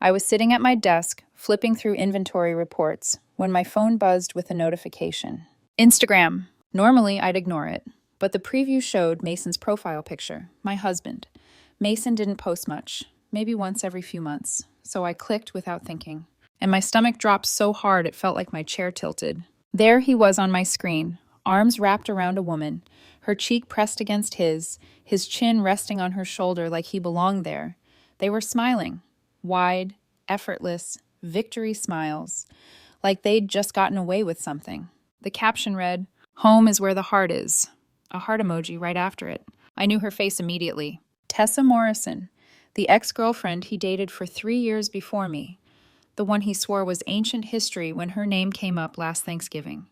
I was sitting at my desk, flipping through inventory reports, when my phone buzzed with a notification. Instagram. Normally, I'd ignore it, but the preview showed Mason's profile picture, my husband. Mason didn't post much, maybe once every few months, so I clicked without thinking. And my stomach dropped so hard it felt like my chair tilted. There he was on my screen, arms wrapped around a woman, her cheek pressed against his chin resting on her shoulder like he belonged there. They were smiling. Wide, effortless, victory smiles, like they'd just gotten away with something. The caption read, "Home is where the heart is." A heart emoji right after it. I knew her face immediately. Tessa Morrison, the ex-girlfriend he dated for 3 years before me. The one he swore was ancient history when her name came up last Thanksgiving.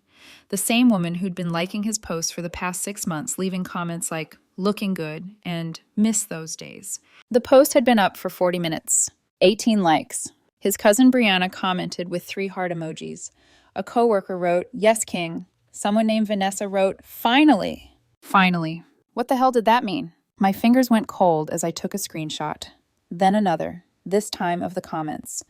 The same woman who'd been liking his posts for the past 6 months, leaving comments like, "looking good," and "miss those days." The post had been up for 40 minutes. 18 likes. His cousin Brianna commented with 3 heart emojis. A coworker wrote, "Yes, King." Someone named Vanessa wrote, "Finally." Finally. What the hell did that mean? My fingers went cold as I took a screenshot. Then another, this time of the comments.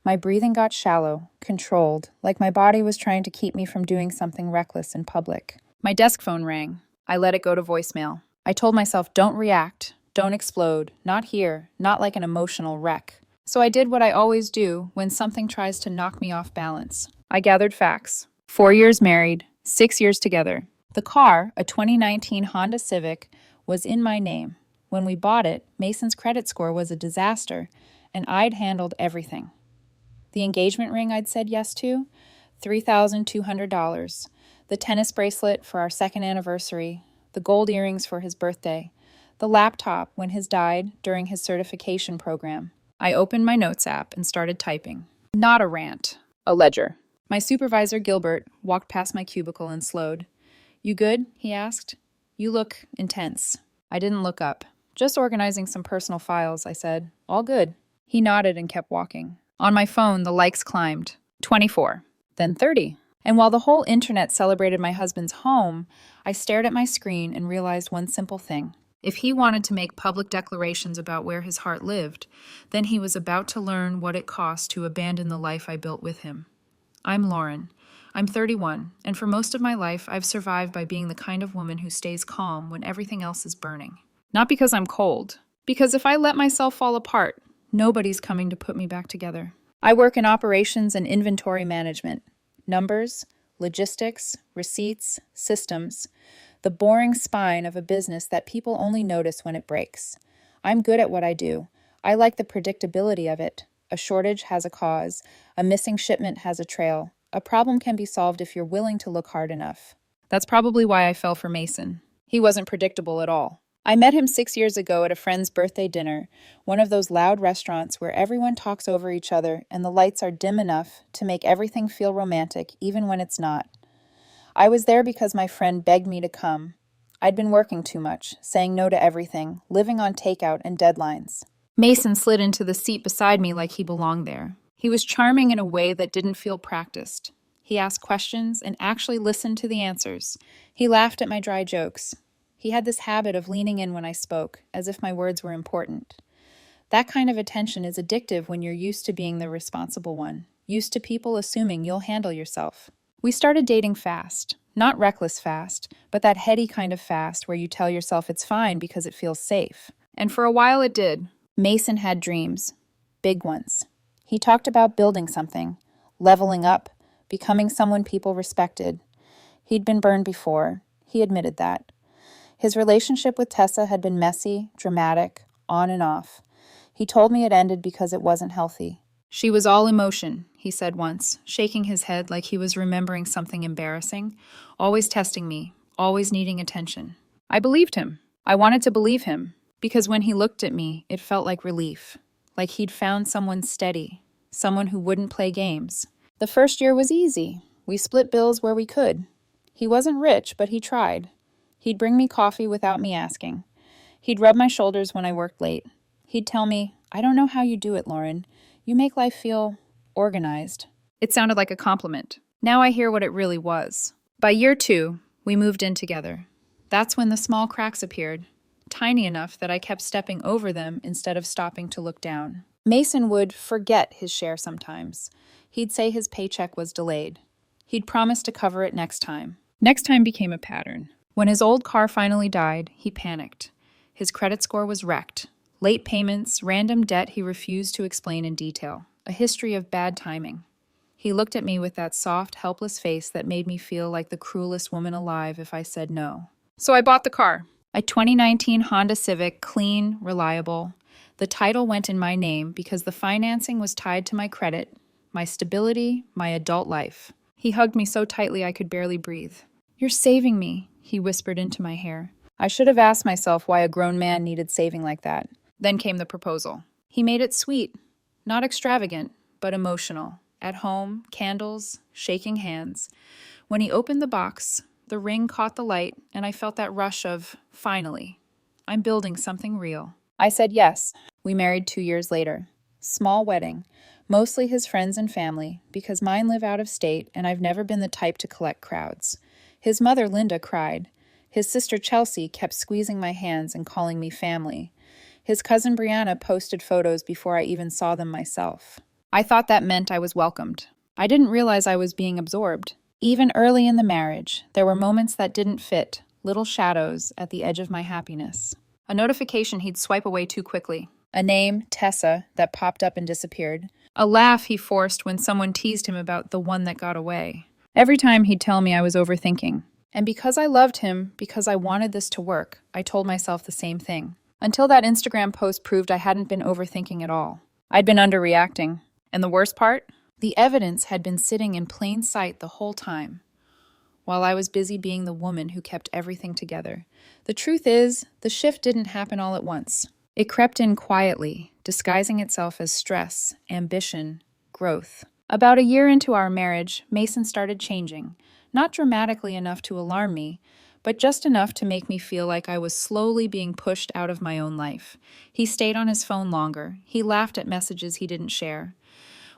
My breathing got shallow, controlled, like my body was trying to keep me from doing something reckless in public. My desk phone rang. I let it go to voicemail. I told myself, don't react, don't explode, not here, not like an emotional wreck. So I did what I always do when something tries to knock me off balance. I gathered facts. 4 years married, 6 years together. The car, a 2019 Honda Civic, was in my name. When we bought it, Mason's credit score was a disaster, and I'd handled everything. The engagement ring I'd said yes to, $3,200. The tennis bracelet for our second anniversary, the gold earrings for his birthday, the laptop when his died during his certification program. I opened my notes app and started typing. Not a rant, a ledger. My supervisor, Gilbert, walked past my cubicle and slowed. "You good?" he asked. "You look intense." I didn't look up. "Just organizing some personal files," I said. "All good." He nodded and kept walking. On my phone, the likes climbed. 24, then 30. And while the whole internet celebrated my husband's home, I stared at my screen and realized one simple thing. If he wanted to make public declarations about where his heart lived, then he was about to learn what it cost to abandon the life I built with him. I'm Lauren. I'm 31, and for most of my life, I've survived by being the kind of woman who stays calm when everything else is burning. Not because I'm cold, because if I let myself fall apart, nobody's coming to put me back together. I work in operations and inventory management. Numbers, logistics, receipts, systems. The boring spine of a business that people only notice when it breaks. I'm good at what I do. I like the predictability of it. A shortage has a cause. A missing shipment has a trail. A problem can be solved if you're willing to look hard enough. That's probably why I fell for Mason. He wasn't predictable at all. I met him 6 years ago at a friend's birthday dinner, one of those loud restaurants where everyone talks over each other and the lights are dim enough to make everything feel romantic, even when it's not. I was there because my friend begged me to come. I'd been working too much, saying no to everything, living on takeout and deadlines. Mason slid into the seat beside me like he belonged there. He was charming in a way that didn't feel practiced. He asked questions and actually listened to the answers. He laughed at my dry jokes. He had this habit of leaning in when I spoke, as if my words were important. That kind of attention is addictive when you're used to being the responsible one, used to people assuming you'll handle yourself. We started dating fast. Not reckless fast, but that heady kind of fast where you tell yourself it's fine because it feels safe. And for a while it did. Mason had dreams. Big ones. He talked about building something, leveling up, becoming someone people respected. He'd been burned before. He admitted that. His relationship with Tessa had been messy, dramatic, on and off. He told me it ended because it wasn't healthy. "She was all emotion," he said once, shaking his head like he was remembering something embarrassing, always testing me, always needing attention. I believed him. I wanted to believe him, because when he looked at me, it felt like relief, like he'd found someone steady, someone who wouldn't play games. The first year was easy. We split bills where we could. He wasn't rich, but he tried. He'd bring me coffee without me asking. He'd rub my shoulders when I worked late. He'd tell me, "I don't know how you do it, Lauren. You make life feel organized." It sounded like a compliment. Now I hear what it really was. By year 2, we moved in together. That's when the small cracks appeared, tiny enough that I kept stepping over them instead of stopping to look down. Mason would forget his share sometimes. He'd say his paycheck was delayed. He'd promise to cover it next time. Next time became a pattern. When his old car finally died, he panicked. His credit score was wrecked. Late payments, random debt he refused to explain in detail. A history of bad timing. He looked at me with that soft, helpless face that made me feel like the cruelest woman alive if I said no. So I bought the car. A 2019 Honda Civic, clean, reliable. The title went in my name because the financing was tied to my credit, my stability, my adult life. He hugged me so tightly I could barely breathe. "You're saving me," he whispered into my hair. I should have asked myself why a grown man needed saving like that. Then came the proposal. He made it sweet, not extravagant, but emotional. At home, candles, shaking hands. When he opened the box, the ring caught the light, and I felt that rush of, finally, I'm building something real. I said yes. We married 2 years later. Small wedding, mostly his friends and family, because mine live out of state and I've never been the type to collect crowds. His mother, Linda, cried. His sister, Chelsea, kept squeezing my hands and calling me family. His cousin, Brianna, posted photos before I even saw them myself. I thought that meant I was welcomed. I didn't realize I was being absorbed. Even early in the marriage, there were moments that didn't fit, little shadows at the edge of my happiness. A notification he'd swipe away too quickly. A name, Tessa, that popped up and disappeared. A laugh he forced when someone teased him about the one that got away. Every time he'd tell me I was overthinking. And because I loved him, because I wanted this to work, I told myself the same thing. Until that Instagram post proved I hadn't been overthinking at all. I'd been underreacting. And the worst part? The evidence had been sitting in plain sight the whole time, while I was busy being the woman who kept everything together. The truth is, the shift didn't happen all at once. It crept in quietly, disguising itself as stress, ambition, growth. About a year into our marriage, Mason started changing, not dramatically enough to alarm me, but just enough to make me feel like I was slowly being pushed out of my own life. He stayed on his phone longer. He laughed at messages he didn't share.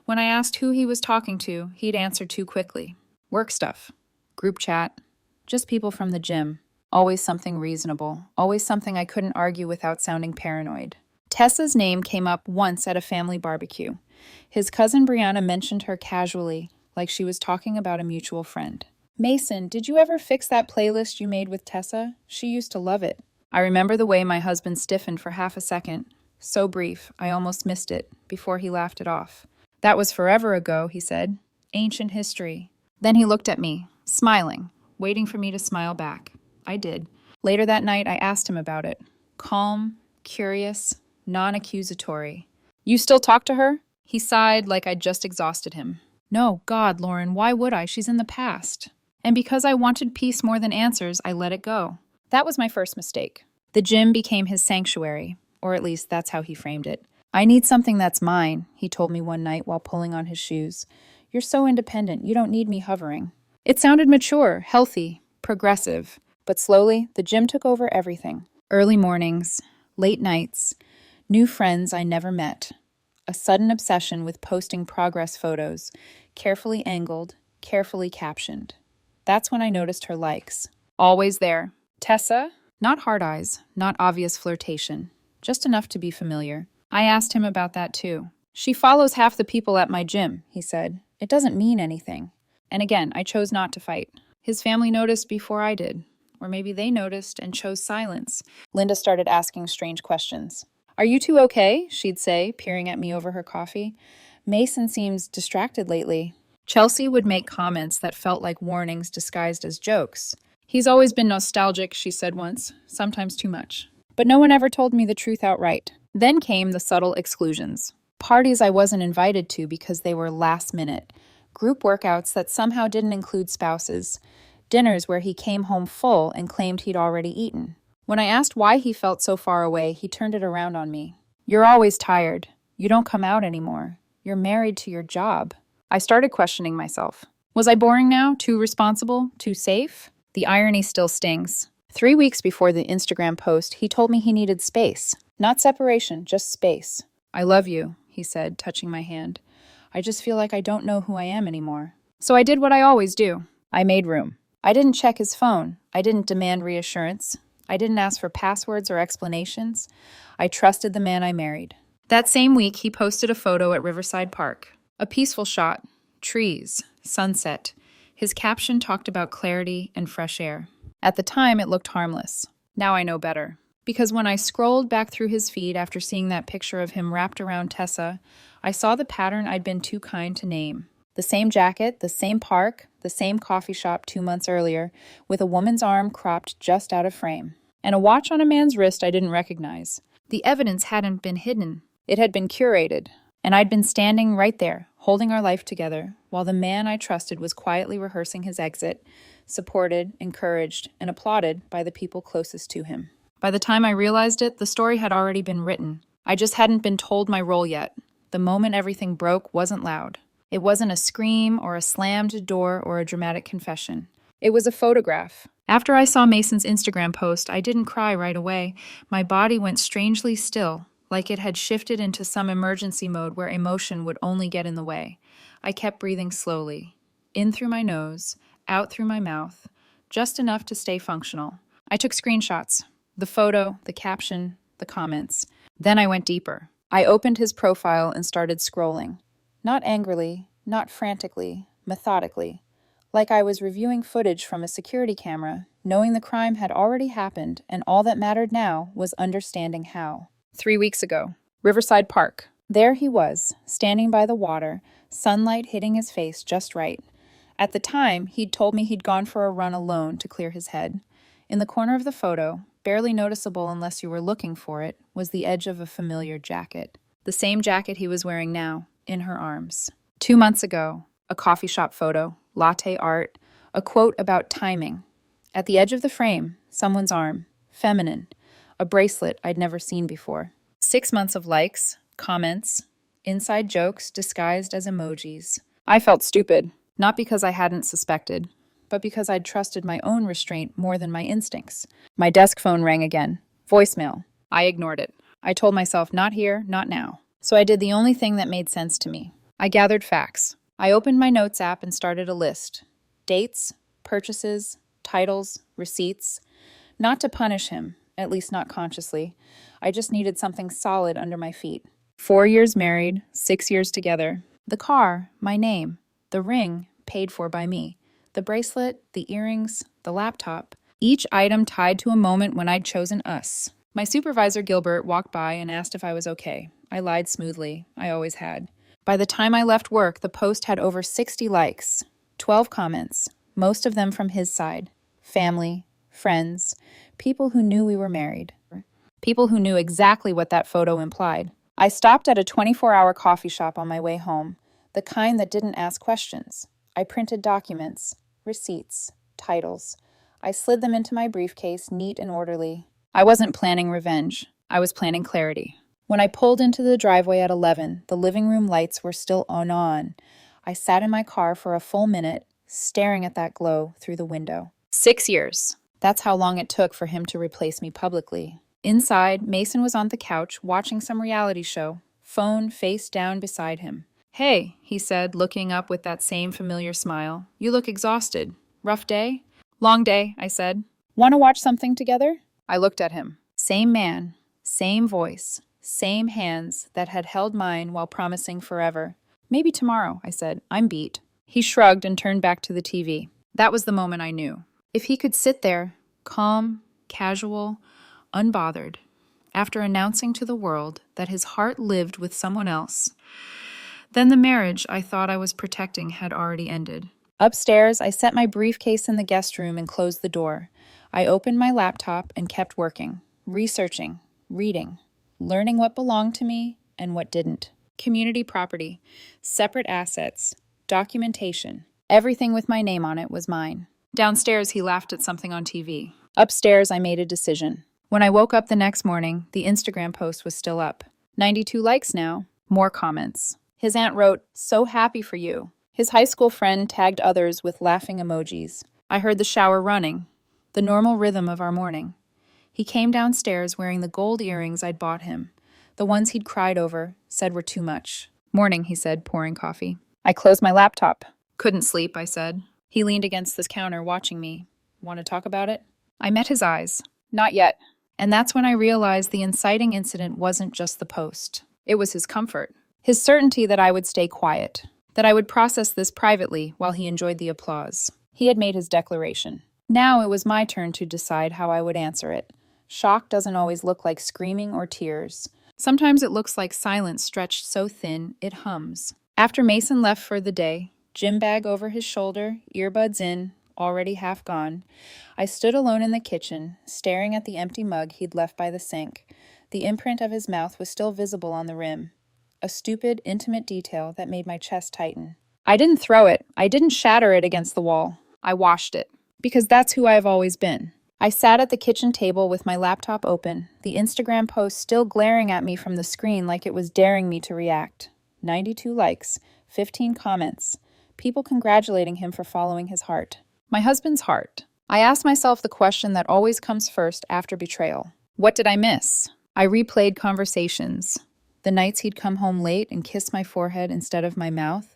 When I asked who he was talking to, he'd answer too quickly. Work stuff. Group chat. Just people from the gym. Always something reasonable. Always something I couldn't argue without sounding paranoid. Tessa's name came up once at a family barbecue. His cousin Brianna mentioned her casually, like she was talking about a mutual friend. "Mason, did you ever fix that playlist you made with Tessa? She used to love it." I remember the way my husband stiffened for half a second. So brief, I almost missed it, before he laughed it off. "That was forever ago," he said. "Ancient history." Then he looked at me, smiling, waiting for me to smile back. I did. Later that night, I asked him about it. Calm, curious, non-accusatory. "You still talk to her?" He sighed like I'd just exhausted him. "No, God, Lauren, why would I? She's in the past." And because I wanted peace more than answers, I let it go. That was my first mistake. The gym became his sanctuary, or at least that's how he framed it. "I need something that's mine," he told me one night while pulling on his shoes. "You're so independent, you don't need me hovering." It sounded mature, healthy, progressive. But slowly, the gym took over everything. Early mornings, late nights, new friends I never met. A sudden obsession with posting progress photos, carefully angled, carefully captioned. That's when I noticed her likes. Always there. "Tessa?" Not hard eyes, not obvious flirtation. Just enough to be familiar. I asked him about that too. "She follows half the people at my gym," he said. "It doesn't mean anything." And again, I chose not to fight. His family noticed before I did. Or maybe they noticed and chose silence. Linda started asking strange questions. "Are you two okay?" she'd say, peering at me over her coffee. "Mason seems distracted lately." Chelsea would make comments that felt like warnings disguised as jokes. "He's always been nostalgic," she said once, sometimes too much. But no one ever told me the truth outright. Then came the subtle exclusions. Parties I wasn't invited to because they were last minute. Group workouts that somehow didn't include spouses. Dinners where he came home full and claimed he'd already eaten. When I asked why he felt so far away, he turned it around on me. "You're always tired. You don't come out anymore. You're married to your job." I started questioning myself. Was I boring now? Too responsible? Too safe? The irony still stings. 3 weeks before the Instagram post, he told me he needed space. Not separation, just space. "I love you," he said, touching my hand. "I just feel like I don't know who I am anymore." So I did what I always do. I made room. I didn't check his phone. I didn't demand reassurance. I didn't ask for passwords or explanations. I trusted the man I married. That same week, he posted a photo at Riverside Park. A peaceful shot, trees, sunset. His caption talked about clarity and fresh air. At the time, it looked harmless. Now I know better. Because when I scrolled back through his feed after seeing that picture of him wrapped around Tessa, I saw the pattern I'd been too kind to name. The same jacket, the same park, the same coffee shop 2 months earlier, with a woman's arm cropped just out of frame. And a watch on a man's wrist I didn't recognize. The evidence hadn't been hidden. It had been curated. And I'd been standing right there, holding our life together, while the man I trusted was quietly rehearsing his exit, supported, encouraged, and applauded by the people closest to him. By the time I realized it, the story had already been written. I just hadn't been told my role yet. The moment everything broke wasn't loud. It wasn't a scream or a slammed door or a dramatic confession. It was a photograph. After I saw Mason's Instagram post, I didn't cry right away. My body went strangely still, like it had shifted into some emergency mode where emotion would only get in the way. I kept breathing slowly, in through my nose, out through my mouth, just enough to stay functional. I took screenshots, the photo, the caption, the comments. Then I went deeper. I opened his profile and started scrolling. Not angrily, not frantically, methodically. Like I was reviewing footage from a security camera, knowing the crime had already happened and all that mattered now was understanding how. 3 weeks ago, Riverside Park. There he was, standing by the water, sunlight hitting his face just right. At the time, he'd told me he'd gone for a run alone to clear his head. In the corner of the photo, barely noticeable unless you were looking for it, was the edge of a familiar jacket. The same jacket he was wearing now, in her arms. 2 months ago, a coffee shop photo, latte art, a quote about timing. At the edge of the frame, someone's arm, feminine, a bracelet I'd never seen before. 6 months of likes, comments, inside jokes disguised as emojis. I felt stupid, not because I hadn't suspected, but because I'd trusted my own restraint more than my instincts. My desk phone rang again. Voicemail. I ignored it. I told myself, not here, not now. So I did the only thing that made sense to me. I gathered facts. I opened my notes app and started a list. Dates, purchases, titles, receipts. Not to punish him, at least not consciously. I just needed something solid under my feet. 4 years married, 6 years together. The car, my name. The ring, paid for by me. The bracelet, the earrings, the laptop. Each item tied to a moment when I'd chosen us. My supervisor, Gilbert, walked by and asked if I was okay. I lied smoothly. I always had. By the time I left work, the post had over 60 likes, 12 comments, most of them from his side. Family, friends, people who knew we were married. People who knew exactly what that photo implied. I stopped at a 24-hour coffee shop on my way home, the kind that didn't ask questions. I printed documents, receipts, titles. I slid them into my briefcase, neat and orderly. I wasn't planning revenge. I was planning clarity. When I pulled into the driveway at 11, the living room lights were still on. I sat in my car for a full minute, staring at that glow through the window. 6 years. That's how long it took for him to replace me publicly. Inside, Mason was on the couch watching some reality show, phone face down beside him. "Hey," he said, looking up with that same familiar smile. "You look exhausted. Rough day?" "Long day," I said. "Want to watch something together?" I looked at him. Same man, same voice, same hands that had held mine while promising forever. "Maybe tomorrow," I said. "I'm beat." He shrugged and turned back to the TV. That was the moment I knew. If he could sit there, calm, casual, unbothered, after announcing to the world that his heart lived with someone else, then the marriage I thought I was protecting had already ended. Upstairs, I set my briefcase in the guest room and closed the door. I opened my laptop and kept working, researching, reading, learning what belonged to me and what didn't. Community property, separate assets, documentation. Everything with my name on it was mine. Downstairs, he laughed at something on TV. Upstairs, I made a decision. When I woke up the next morning, the Instagram post was still up. 92 likes now. More comments. His aunt wrote, "So happy for you." His high school friend tagged others with laughing emojis. I heard the shower running, the normal rhythm of our morning. He came downstairs wearing the gold earrings I'd bought him. The ones he'd cried over, said were too much. "Morning," he said, pouring coffee. I closed my laptop. "Couldn't sleep," I said. He leaned against the counter, watching me. "Want to talk about it?" I met his eyes. "Not yet." And that's when I realized the inciting incident wasn't just the post. It was his comfort. His certainty that I would stay quiet, that I would process this privately while he enjoyed the applause. He had made his declaration. Now it was my turn to decide how I would answer it. Shock doesn't always look like screaming or tears. Sometimes it looks like silence stretched so thin it hums. After Mason left for the day, gym bag over his shoulder, earbuds in, already half gone, I stood alone in the kitchen, staring at the empty mug he'd left by the sink. The imprint of his mouth was still visible on the rim. A stupid, intimate detail that made my chest tighten. I didn't throw it. I didn't shatter it against the wall. I washed it. Because that's who I've always been. I sat at the kitchen table with my laptop open, the Instagram post still glaring at me from the screen like it was daring me to react. 92 likes, 15 comments, people congratulating him for following his heart. My husband's heart. I asked myself the question that always comes first after betrayal. What did I miss? I replayed conversations. The nights he'd come home late and kiss my forehead instead of my mouth.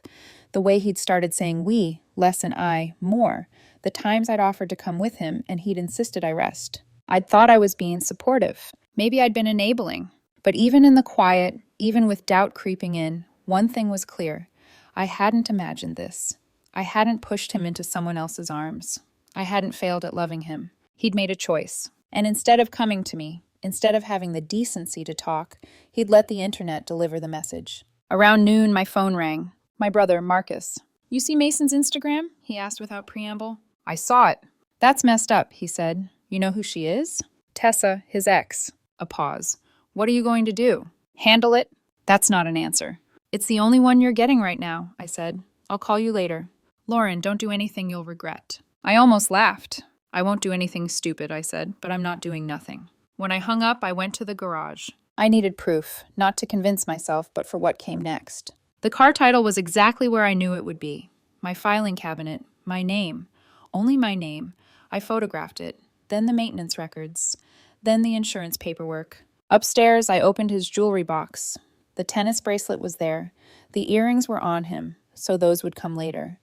The way he'd started saying we, less and I, more. The times I'd offered to come with him and he'd insisted I rest. I'd thought I was being supportive. Maybe I'd been enabling. But even in the quiet, even with doubt creeping in, one thing was clear. I hadn't imagined this. I hadn't pushed him into someone else's arms. I hadn't failed at loving him. He'd made a choice. And instead of coming to me, instead of having the decency to talk, he'd let the internet deliver the message. Around noon, my phone rang. My brother, Marcus. You see Mason's Instagram? He asked without preamble. I saw it. That's messed up, he said. You know who she is? Tessa, his ex. A pause. What are you going to do? Handle it? That's not an answer. It's the only one you're getting right now, I said. I'll call you later. Lauren, don't do anything you'll regret. I almost laughed. I won't do anything stupid, I said, but I'm not doing nothing. When I hung up, I went to the garage. I needed proof, not to convince myself, but for what came next. The car title was exactly where I knew it would be. My filing cabinet, my name. Only my name. I photographed it, then the maintenance records, then the insurance paperwork. Upstairs, I opened his jewelry box. The tennis bracelet was there. The earrings were on him, so those would come later.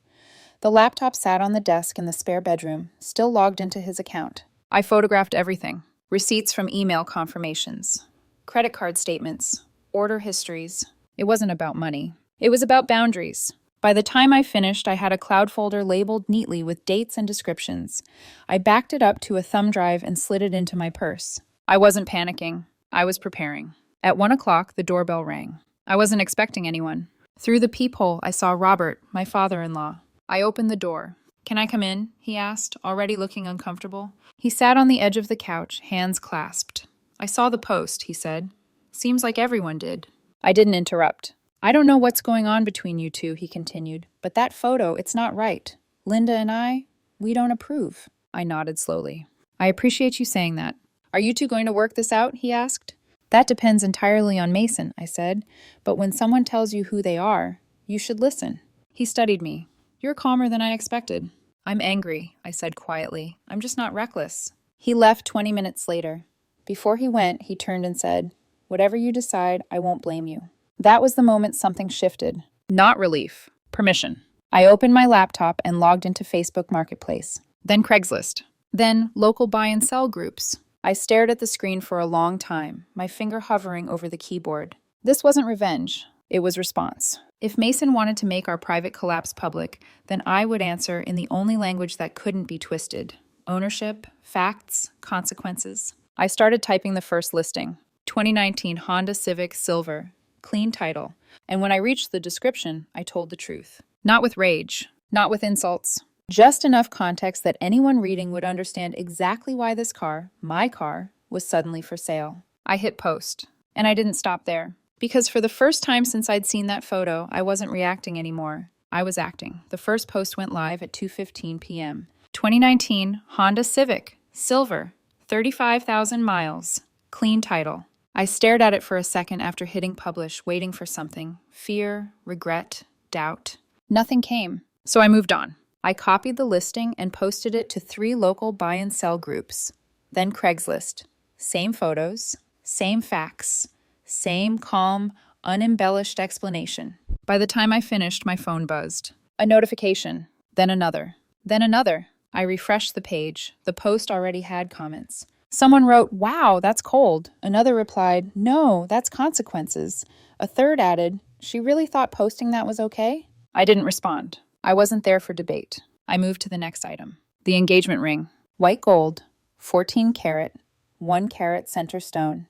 The laptop sat on the desk in the spare bedroom, still logged into his account. I photographed everything. Receipts from email confirmations, credit card statements, order histories. It wasn't about money. It was about boundaries. By the time I finished, I had a cloud folder labeled neatly with dates and descriptions. I backed it up to a thumb drive and slid it into my purse. I wasn't panicking. I was preparing. At 1 o'clock, the doorbell rang. I wasn't expecting anyone. Through the peephole, I saw Robert, my father-in-law. I opened the door. Can I come in? He asked, already looking uncomfortable. He sat on the edge of the couch, hands clasped. I saw the post, he said. Seems like everyone did. I didn't interrupt. I don't know what's going on between you two, he continued, but that photo, it's not right. Linda and I, we don't approve. I nodded slowly. I appreciate you saying that. Are you two going to work this out? He asked. That depends entirely on Mason, I said, but when someone tells you who they are, you should listen. He studied me. You're calmer than I expected. I'm angry, I said quietly. I'm just not reckless. He left 20 minutes later. Before he went, he turned and said, whatever you decide, I won't blame you. That was the moment something shifted. Not relief. Permission. I opened my laptop and logged into Facebook Marketplace. Then Craigslist. Then local buy and sell groups. I stared at the screen for a long time, my finger hovering over the keyboard. This wasn't revenge. It was response. If Mason wanted to make our private collapse public, then I would answer in the only language that couldn't be twisted. Ownership, facts, consequences. I started typing the first listing. 2019 Honda Civic Silver. Clean title. And when I reached the description, I told the truth. Not with rage. Not with insults. Just enough context that anyone reading would understand exactly why this car, my car, was suddenly for sale. I hit post. And I didn't stop there. Because for the first time since I'd seen that photo, I wasn't reacting anymore. I was acting. The first post went live at 2:15 p.m. 2019 Honda Civic, silver, 35,000 miles, clean title. I stared at it for a second after hitting publish, waiting for something. Fear, regret, doubt. Nothing came. So I moved on. I copied the listing and posted it to 3 local buy and sell groups. Then Craigslist. Same photos, same facts. Same calm, unembellished explanation. By the time I finished, my phone buzzed. A notification. Then another. Then another. I refreshed the page. The post already had comments. Someone wrote, "Wow, that's cold." Another replied, "No, that's consequences." A third added, "She really thought posting that was okay?" I didn't respond. I wasn't there for debate. I moved to the next item. The engagement ring. White gold, 14 carat, 1 carat center stone.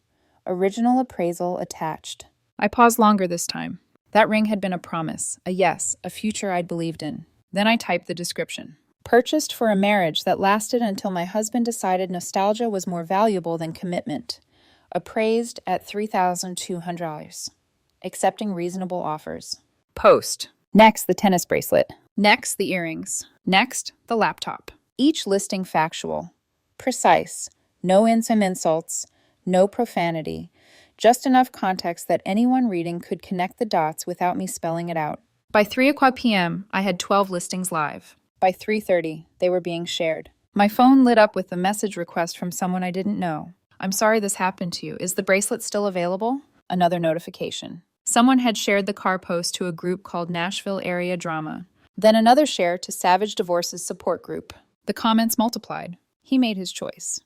Original appraisal attached. I paused longer this time. That ring had been a promise, a yes, a future I'd believed in. Then I typed the description. Purchased for a marriage that lasted until my husband decided nostalgia was more valuable than commitment. Appraised at $3,200. Accepting reasonable offers. Post. Next, the tennis bracelet. Next, the earrings. Next, the laptop. Each listing factual. Precise. No some insults. No profanity. Just enough context that anyone reading could connect the dots without me spelling it out. By 3:00 p.m., I had 12 listings live. By 3:30, they were being shared. My phone lit up with a message request from someone I didn't know. "I'm sorry this happened to you. Is the bracelet still available?" Another notification. Someone had shared the car post to a group called Nashville Area Drama. Then another share to Savage Divorce's support group. The comments multiplied. He made his choice.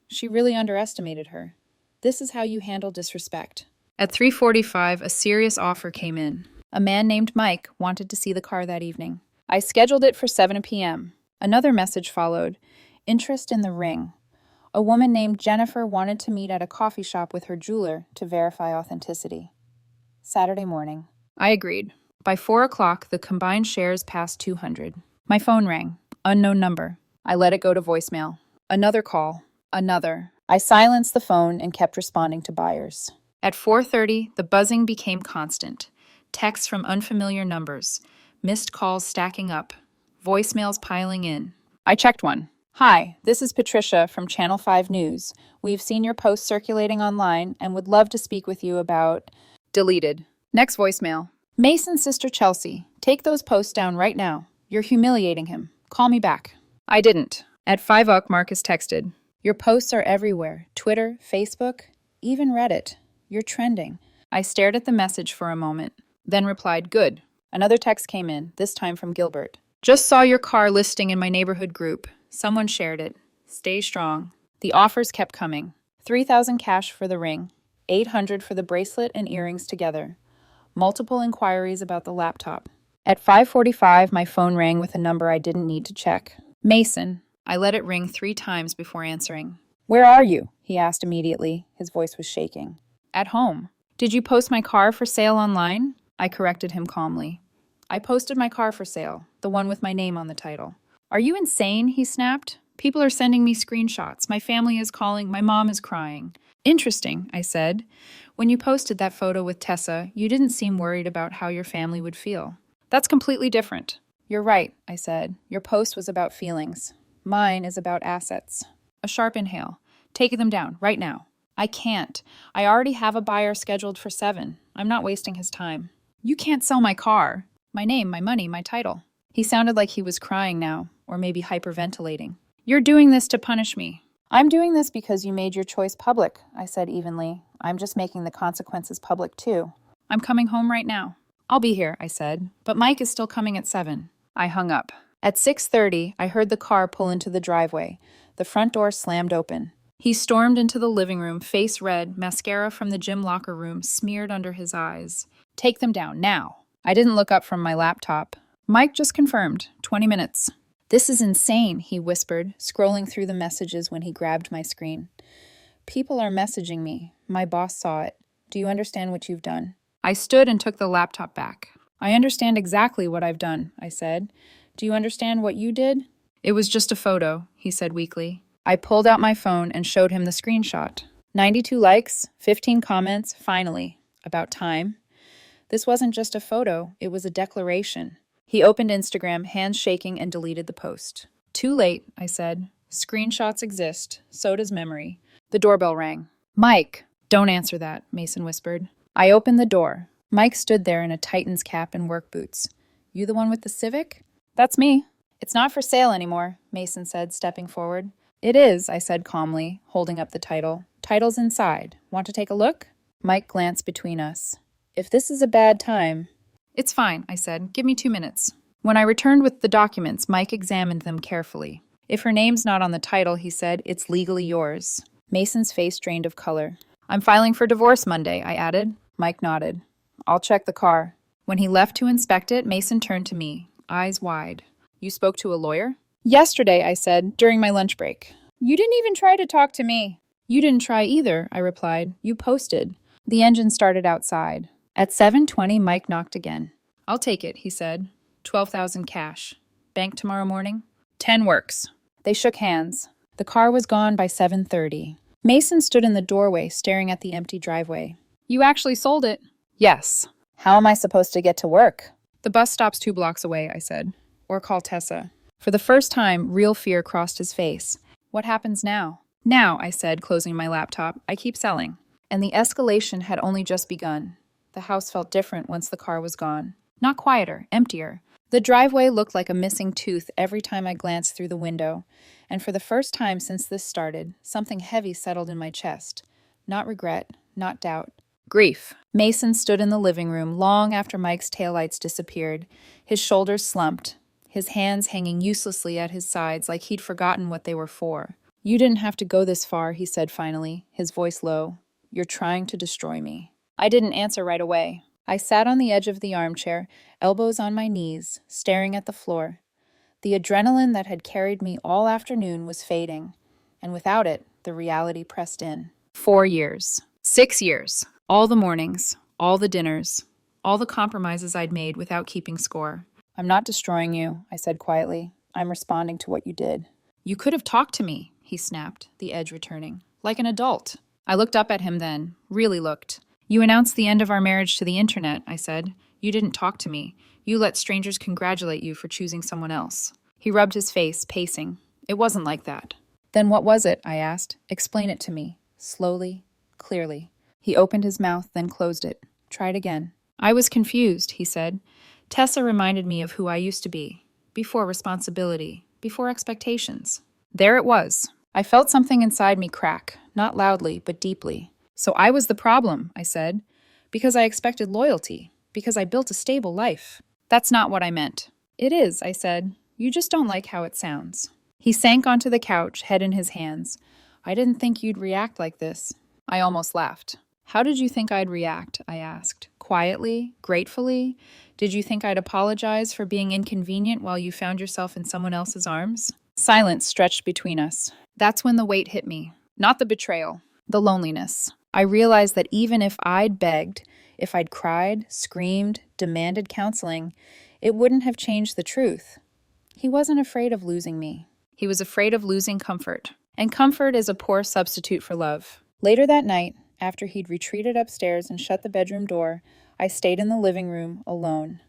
She really underestimated her. This is how you handle disrespect. At 3:45, a serious offer came in. A man named Mike wanted to see the car that evening. I scheduled it for 7 p.m. Another message followed. Interest in the ring. A woman named Jennifer wanted to meet at a coffee shop with her jeweler to verify authenticity. Saturday morning. I agreed. By 4 o'clock, the combined shares passed 200. My phone rang. Unknown number. I let it go to voicemail. Another call. Another. I silenced the phone and kept responding to buyers. At 4:30, the buzzing became constant. Texts from unfamiliar numbers. Missed calls stacking up. Voicemails piling in. I checked one. "Hi, this is Patricia from Channel 5 News. We've seen your post circulating online and would love to speak with you about..." Deleted. Next voicemail. "Mason's sister Chelsea. Take those posts down right now. You're humiliating him. Call me back." I didn't. At 5 o'clock, Marcus texted. "Your posts are everywhere. Twitter, Facebook, even Reddit. You're trending." I stared at the message for a moment, then replied, "Good." Another text came in, this time from Gilbert. "Just saw your car listing in my neighborhood group. Someone shared it. Stay strong." The offers kept coming. 3,000 cash for the ring, 800 for the bracelet and earrings together. Multiple inquiries about the laptop. At 5:45, my phone rang with a number I didn't need to check. Mason. I let it ring 3 times before answering. "Where are you?" he asked immediately. His voice was shaking. "At home." "Did you post my car for sale online?" I corrected him calmly. "I posted my car for sale, the one with my name on the title." "Are you insane?" he snapped. "People are sending me screenshots. My family is calling. My mom is crying." "Interesting," I said. "When you posted that photo with Tessa, you didn't seem worried about how your family would feel." "That's completely different." "You're right," I said. "Your post was about feelings. Mine is about assets." A sharp inhale. "Take them down, right now." "I can't. I already have a buyer scheduled for 7. I'm not wasting his time." "You can't sell my car." "My name, my money, my title." He sounded like he was crying now, or maybe hyperventilating. "You're doing this to punish me." "I'm doing this because you made your choice public," I said evenly. "I'm just making the consequences public too." "I'm coming home right now." "I'll be here," I said. "But Mike is still coming at 7. I hung up. At 6:30, I heard the car pull into the driveway. The front door slammed open. He stormed into the living room, face red, mascara from the gym locker room smeared under his eyes. "Take them down, now." I didn't look up from my laptop. Mike just confirmed. 20 minutes. "This is insane," he whispered, scrolling through the messages when he grabbed my screen. "People are messaging me. My boss saw it. Do you understand what you've done?" I stood and took the laptop back. "I understand exactly what I've done," I said. "Do you understand what you did?" "It was just a photo," he said weakly. I pulled out my phone and showed him the screenshot. 92 likes, 15 comments, finally. About time. This wasn't just a photo, it was a declaration. He opened Instagram, hands shaking, and deleted the post. "Too late," I said. "Screenshots exist, so does memory." The doorbell rang. "Mike!" "Don't answer that," Mason whispered. I opened the door. Mike stood there in a Titan's cap and work boots. "You the one with the Civic?" "That's me." "It's not for sale anymore," Mason said, stepping forward. "It is," I said calmly, holding up the title. "Title's inside. Want to take a look?" Mike glanced between us. "If this is a bad time..." "It's fine," I said. "Give me 2 minutes." When I returned with the documents, Mike examined them carefully. "If her name's not on the title," he said, "it's legally yours." Mason's face drained of color. I'm filing for divorce Monday, I added. Mike nodded. I'll check the car. When he left to inspect it, Mason turned to me, eyes wide. You spoke to a lawyer? Yesterday, I said, during my lunch break. You didn't even try to talk to me. You didn't try either, I replied. You posted. The engine started outside. At 7:20, Mike knocked again. I'll take it, he said. 12,000 cash. Bank tomorrow morning? 10 works. They shook hands. The car was gone by 7:30. Mason stood in the doorway, staring at the empty driveway. You actually sold it? Yes. How am I supposed to get to work? The bus stops 2 blocks away, I said. Or call Tessa. For the first time, real fear crossed his face. What happens now? Now, I said, closing my laptop, I keep selling. And the escalation had only just begun. The house felt different once the car was gone. Not quieter, emptier. The driveway looked like a missing tooth every time I glanced through the window. And for the first time since this started, something heavy settled in my chest. Not regret, not doubt. Grief. Mason stood in the living room long after Mike's taillights disappeared. His shoulders slumped, his hands hanging uselessly at his sides like he'd forgotten what they were for. You didn't have to go this far, he said finally, his voice low. You're trying to destroy me. I didn't answer right away. I sat on the edge of the armchair, elbows on my knees, staring at the floor. The adrenaline that had carried me all afternoon was fading, and without it, the reality pressed in. 4 years. 6 years. All the mornings, all the dinners, all the compromises I'd made without keeping score. I'm not destroying you, I said quietly. I'm responding to what you did. You could have talked to me, he snapped, the edge returning. Like an adult. I looked up at him then, really looked. You announced the end of our marriage to the internet, I said. You didn't talk to me. You let strangers congratulate you for choosing someone else. He rubbed his face, pacing. It wasn't like that. Then what was it? I asked. Explain it to me. Slowly, clearly. He opened his mouth, then closed it. Tried again. I was confused, he said. Tessa reminded me of who I used to be. Before responsibility. Before expectations. There it was. I felt something inside me crack. Not loudly, but deeply. So I was the problem, I said. Because I expected loyalty. Because I built a stable life. That's not what I meant. It is, I said. You just don't like how it sounds. He sank onto the couch, head in his hands. I didn't think you'd react like this. I almost laughed. How did you think I'd react? I asked. Quietly? Gratefully? Did you think I'd apologize for being inconvenient while you found yourself in someone else's arms? Silence stretched between us. That's when the weight hit me. Not the betrayal. The loneliness. I realized that even if I'd begged, if I'd cried, screamed, demanded counseling, it wouldn't have changed the truth. He wasn't afraid of losing me. He was afraid of losing comfort. And comfort is a poor substitute for love. Later that night, after he'd retreated upstairs and shut the bedroom door, I stayed in the living room, alone.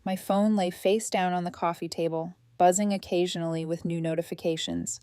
My phone lay face down on the coffee table, buzzing occasionally with new notifications,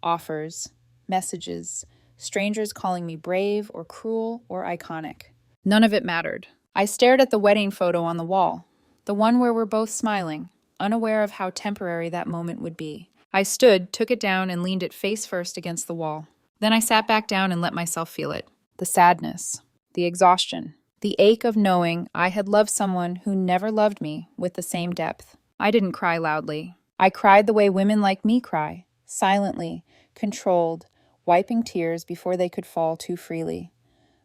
offers, messages, strangers calling me brave or cruel or iconic. None of it mattered. I stared at the wedding photo on the wall, the one where we're both smiling, unaware of how temporary that moment would be. I stood, took it down, and leaned it face first against the wall. Then I sat back down and let myself feel it. The sadness, the exhaustion, the ache of knowing I had loved someone who never loved me with the same depth. I didn't cry loudly. I cried the way women like me cry, silently, controlled, wiping tears before they could fall too freely.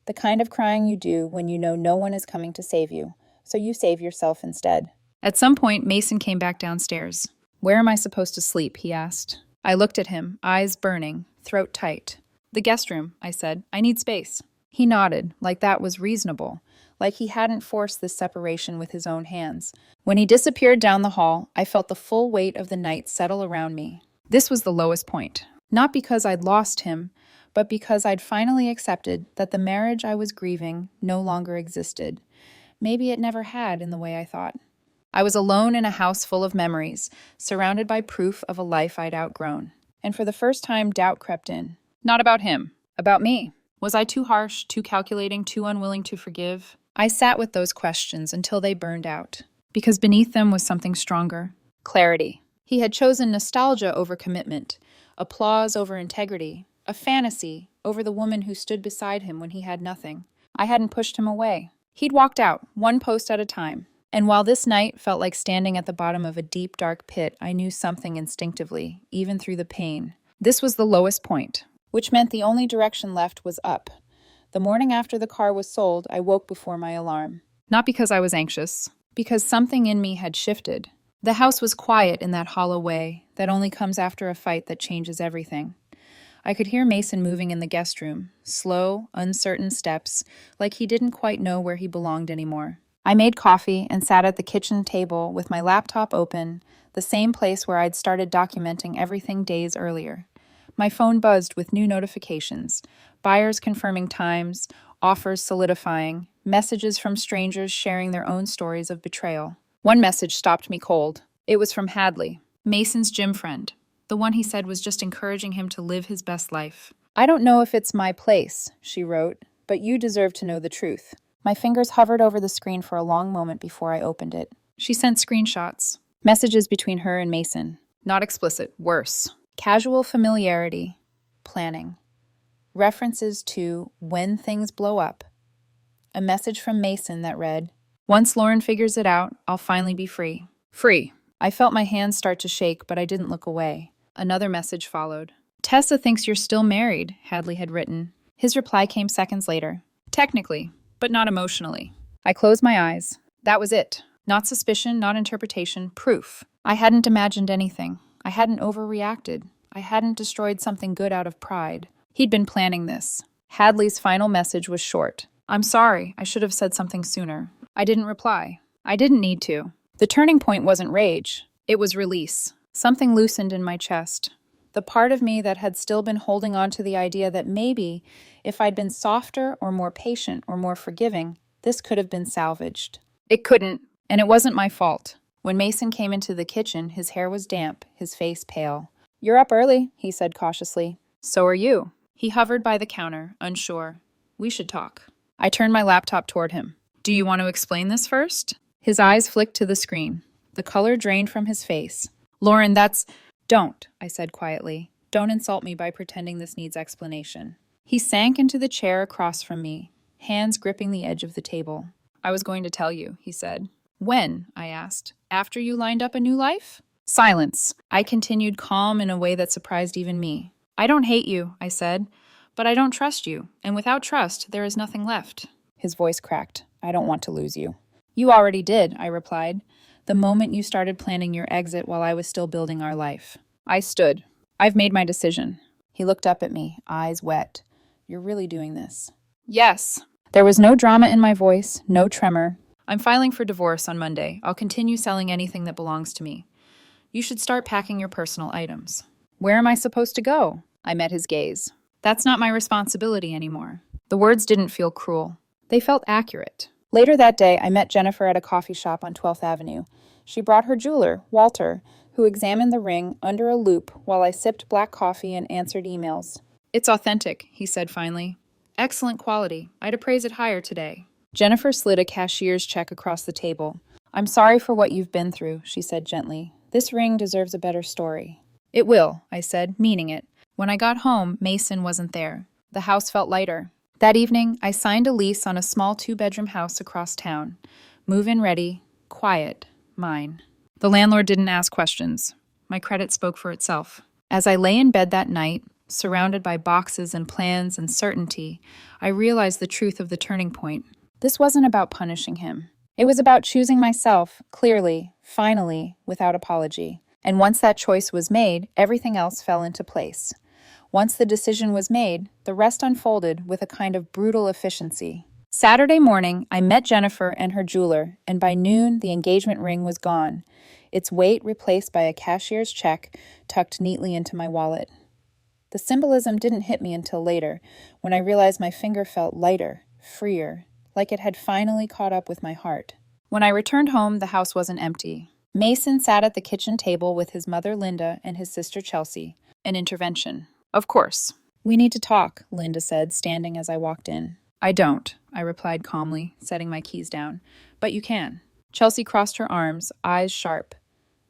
The kind of crying you do when you know no one is coming to save you, so you save yourself instead. At some point, Mason came back downstairs. Where am I supposed to sleep? He asked. I looked at him, eyes burning, throat tight. The guest room, I said. I need space. He nodded, like that was reasonable, like he hadn't forced this separation with his own hands. When he disappeared down the hall, I felt the full weight of the night settle around me. This was the lowest point. Not because I'd lost him, but because I'd finally accepted that the marriage I was grieving no longer existed. Maybe it never had in the way I thought. I was alone in a house full of memories, surrounded by proof of a life I'd outgrown. And for the first time, doubt crept in. Not about him, about me. Was I too harsh, too calculating, too unwilling to forgive? I sat with those questions until they burned out, because beneath them was something stronger. Clarity. He had chosen nostalgia over commitment, applause over integrity, a fantasy over the woman who stood beside him when he had nothing. I hadn't pushed him away. He'd walked out, one post at a time. And while this night felt like standing at the bottom of a deep, dark pit, I knew something instinctively, even through the pain. This was the lowest point. which meant the only direction left was up. The morning after the car was sold, I woke before my alarm. Not because I was anxious, because something in me had shifted. The house was quiet in that hollow way that only comes after a fight that changes everything. I could hear Mason moving in the guest room, slow, uncertain steps, like he didn't quite know where he belonged anymore. I made coffee and sat at the kitchen table with my laptop open, the same place where I'd started documenting everything days earlier. My phone buzzed with new notifications, buyers confirming times, offers solidifying, messages from strangers sharing their own stories of betrayal. One message stopped me cold. It was from Hadley, Mason's gym friend, the one he said was just encouraging him to live his best life. "I don't know if it's my place," she wrote, "but you deserve to know the truth." My fingers hovered over the screen for a long moment before I opened it. She sent screenshots. Messages between her and Mason. Not explicit, worse. Casual familiarity. Planning. References to when things blow up. A message from Mason that read, "Once Lauren figures it out, I'll finally be free." Free. I felt my hands start to shake, but I didn't look away. Another message followed. "Tessa thinks you're still married," Hadley had written. His reply came seconds later. "Technically, but not emotionally." I closed my eyes. That was it. Not suspicion, not interpretation, proof. I hadn't imagined anything. I hadn't overreacted. I hadn't destroyed something good out of pride. He'd been planning this. Hadley's final message was short. "I'm sorry, I should have said something sooner." I didn't reply. I didn't need to. The turning point wasn't rage. It was release. Something loosened in my chest. The part of me that had still been holding on to the idea that maybe, if I'd been softer or more patient or more forgiving, this could have been salvaged. It couldn't, and it wasn't my fault. When Mason came into the kitchen, his hair was damp, his face pale. "You're up early," he said cautiously. "So are you." He hovered by the counter, unsure. "We should talk." I turned my laptop toward him. "Do you want to explain this first?" His eyes flicked to the screen. The color drained from his face. "Lauren, that's—" "Don't," I said quietly. "Don't insult me by pretending this needs explanation." He sank into the chair across from me, hands gripping the edge of the table. "I was going to tell you," he said. "When?" I asked. "After you lined up a new life?" Silence. I continued, calm in a way that surprised even me. "I don't hate you," I said, "but I don't trust you, and without trust, there is nothing left." His voice cracked. "I don't want to lose you." "You already did," I replied, "the moment you started planning your exit while I was still building our life." I stood. "I've made my decision." He looked up at me, eyes wet. "You're really doing this?" "Yes." There was no drama in my voice, no tremor. "I'm filing for divorce on Monday. I'll continue selling anything that belongs to me. You should start packing your personal items." "Where am I supposed to go?" I met his gaze. "That's not my responsibility anymore." The words didn't feel cruel. They felt accurate. Later that day, I met Jennifer at a coffee shop on 12th Avenue. She brought her jeweler, Walter, who examined the ring under a loupe while I sipped black coffee and answered emails. "It's authentic," he said finally. "Excellent quality. I'd appraise it higher today." Jennifer slid a cashier's check across the table. "I'm sorry for what you've been through," she said gently. "This ring deserves a better story." "It will," I said, meaning it. When I got home, Mason wasn't there. The house felt lighter. That evening, I signed a lease on a small 2-bedroom house across town. Move-in ready, quiet, mine. The landlord didn't ask questions. My credit spoke for itself. As I lay in bed that night, surrounded by boxes and plans and certainty, I realized the truth of the turning point. This wasn't about punishing him. It was about choosing myself, clearly, finally, without apology. And once that choice was made, everything else fell into place. Once the decision was made, the rest unfolded with a kind of brutal efficiency. Saturday morning, I met Jennifer and her jeweler, and by noon, the engagement ring was gone, its weight replaced by a cashier's check tucked neatly into my wallet. The symbolism didn't hit me until later, when I realized my finger felt lighter, freer, like it had finally caught up with my heart. When I returned home, the house wasn't empty. Mason sat at the kitchen table with his mother Linda and his sister Chelsea. An intervention. "Of course." "We need to talk," Linda said, standing as I walked in. "I don't," I replied calmly, setting my keys down. "But you can." Chelsea crossed her arms, eyes sharp.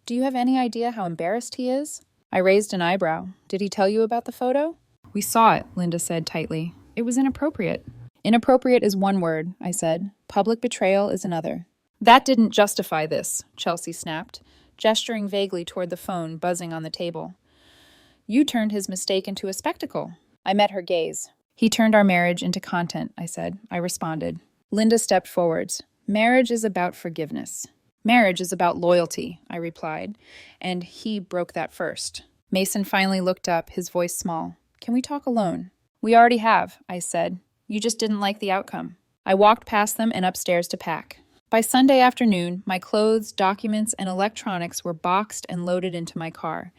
"Do you have any idea how embarrassed he is?" I raised an eyebrow. "Did he tell you about the photo?" "We saw it," Linda said tightly. "It was inappropriate." "Inappropriate is one word," I said. "Public betrayal is another." "That didn't justify this," Chelsea snapped, gesturing vaguely toward the phone buzzing on the table. "You turned his mistake into a spectacle." I met her gaze. He turned our marriage into content, I said. I responded. Linda stepped forwards. Marriage is about forgiveness. Marriage is about loyalty, I replied, and he broke that first. Mason finally looked up, his voice small. Can we talk alone? We already have, I said. You just didn't like the outcome. I walked past them and upstairs to pack. By Sunday afternoon, my clothes, documents, and electronics were boxed and loaded into my car.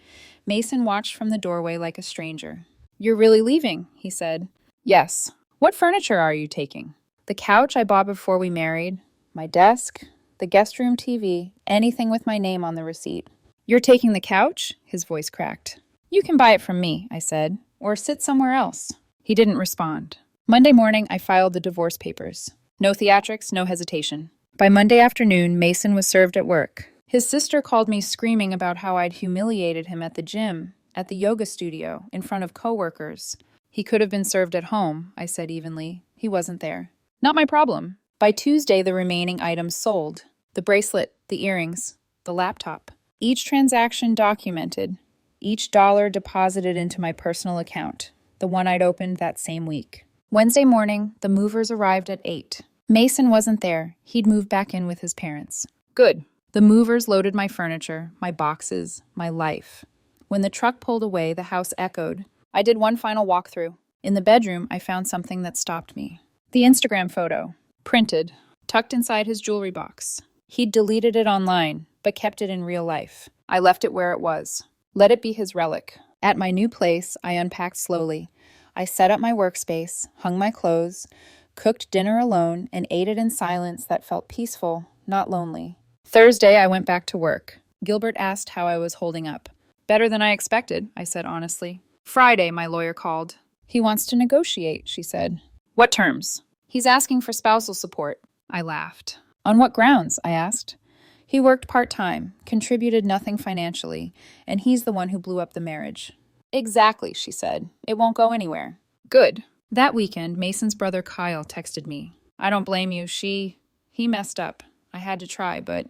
Mason watched from the doorway like a stranger. You're really leaving, he said. Yes. What furniture are you taking? The couch I bought before we married, my desk, the guest room TV, anything with my name on the receipt. You're taking the couch? His voice cracked. You can buy it from me, I said, or sit somewhere else. He didn't respond. Monday morning, I filed the divorce papers. No theatrics, no hesitation. By Monday afternoon, Mason was served at work. His sister called me screaming about how I'd humiliated him at the gym, at the yoga studio, in front of coworkers. He could have been served at home, I said evenly. He wasn't there. Not my problem. By Tuesday, the remaining items sold. The bracelet, the earrings, the laptop. Each transaction documented. Each dollar deposited into my personal account, the one I'd opened that same week. Wednesday morning, the movers arrived at 8. Mason wasn't there. He'd moved back in with his parents. Good. The movers loaded my furniture, my boxes, my life. When the truck pulled away, the house echoed. I did one final walkthrough. In the bedroom, I found something that stopped me. The Instagram photo, printed, tucked inside his jewelry box. He'd deleted it online, but kept it in real life. I left it where it was. Let it be his relic. At my new place, I unpacked slowly. I set up my workspace, hung my clothes, cooked dinner alone, and ate it in silence that felt peaceful, not lonely. Thursday, I went back to work. Gilbert asked how I was holding up. Better than I expected, I said honestly. Friday, my lawyer called. He wants to negotiate, she said. What terms? He's asking for spousal support. I laughed. On what grounds? I asked. He worked part-time, contributed nothing financially, and he's the one who blew up the marriage. Exactly, she said. It won't go anywhere. Good. That weekend, Mason's brother Kyle texted me. I don't blame you. He messed up. I had to try, but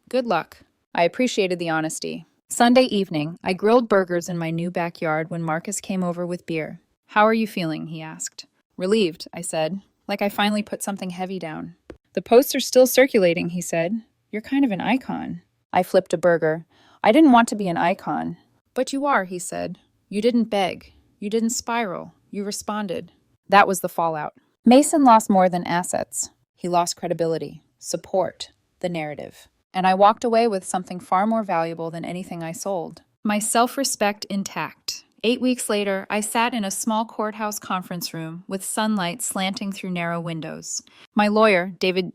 good luck. I appreciated the honesty. Sunday evening, I grilled burgers in my new backyard when Marcus came over with beer. How are you feeling? He asked. Relieved, I said, like I finally put something heavy down. The posts are still circulating, he said. You're kind of an icon. I flipped a burger. I didn't want to be an icon. But you are, he said. You didn't beg. You didn't spiral. You responded. That was the fallout. Mason lost more than assets. He lost credibility, support, the narrative. And I walked away with something far more valuable than anything I sold. My self-respect intact. 8 weeks later, I sat in a small courthouse conference room with sunlight slanting through narrow windows. My lawyer, David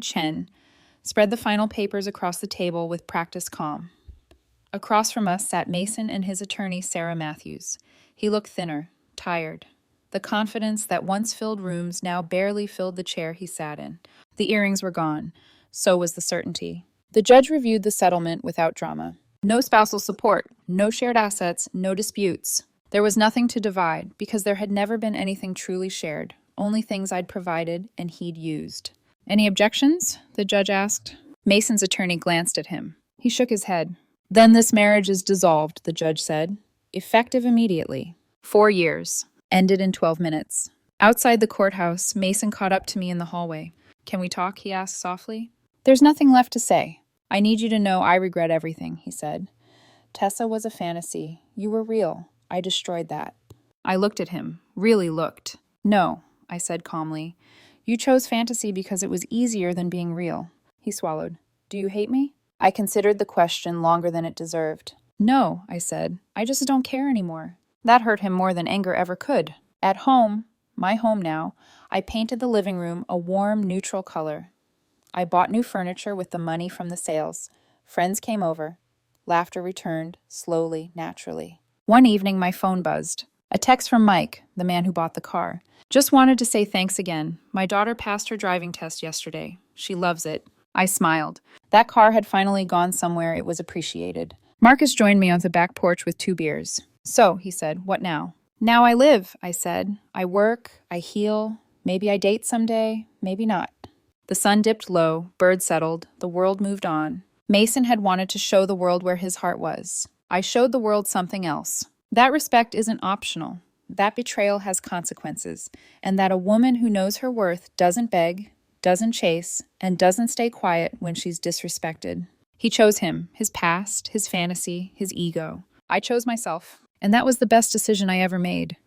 Chen, spread the final papers across the table with practiced calm. Across from us sat Mason and his attorney, Sarah Matthews. He looked thinner, tired. The confidence that once filled rooms now barely filled the chair he sat in. The earrings were gone. So was the certainty. The judge reviewed the settlement without drama. No spousal support, no shared assets, no disputes. There was nothing to divide because there had never been anything truly shared, only things I'd provided and he'd used. Any objections? The judge asked. Mason's attorney glanced at him. He shook his head. Then this marriage is dissolved, the judge said. Effective immediately. 4 years. Ended in 12 minutes. Outside the courthouse, Mason caught up to me in the hallway. Can we talk? He asked softly. There's nothing left to say. I need you to know I regret everything, he said. Tessa was a fantasy. You were real. I destroyed that. I looked at him, really looked. No, I said calmly. You chose fantasy because it was easier than being real. He swallowed. Do you hate me? I considered the question longer than it deserved. No, I said. I just don't care anymore. That hurt him more than anger ever could. At home, my home now, I painted the living room a warm, neutral color. I bought new furniture with the money from the sales. Friends came over. Laughter returned, slowly, naturally. One evening, my phone buzzed. A text from Mike, the man who bought the car. Just wanted to say thanks again. My daughter passed her driving test yesterday. She loves it. I smiled. That car had finally gone somewhere it was appreciated. Marcus joined me on the back porch with 2 beers. So, he said, what now? Now I live, I said. I work, I heal. Maybe I date someday, maybe not. The sun dipped low, birds settled, the world moved on. Mason had wanted to show the world where his heart was. I showed the world something else. That respect isn't optional. that betrayal has consequences, and that a woman who knows her worth doesn't beg, doesn't chase, and doesn't stay quiet when she's disrespected. He chose him, his past, his fantasy, his ego. I chose myself, and that was the best decision I ever made.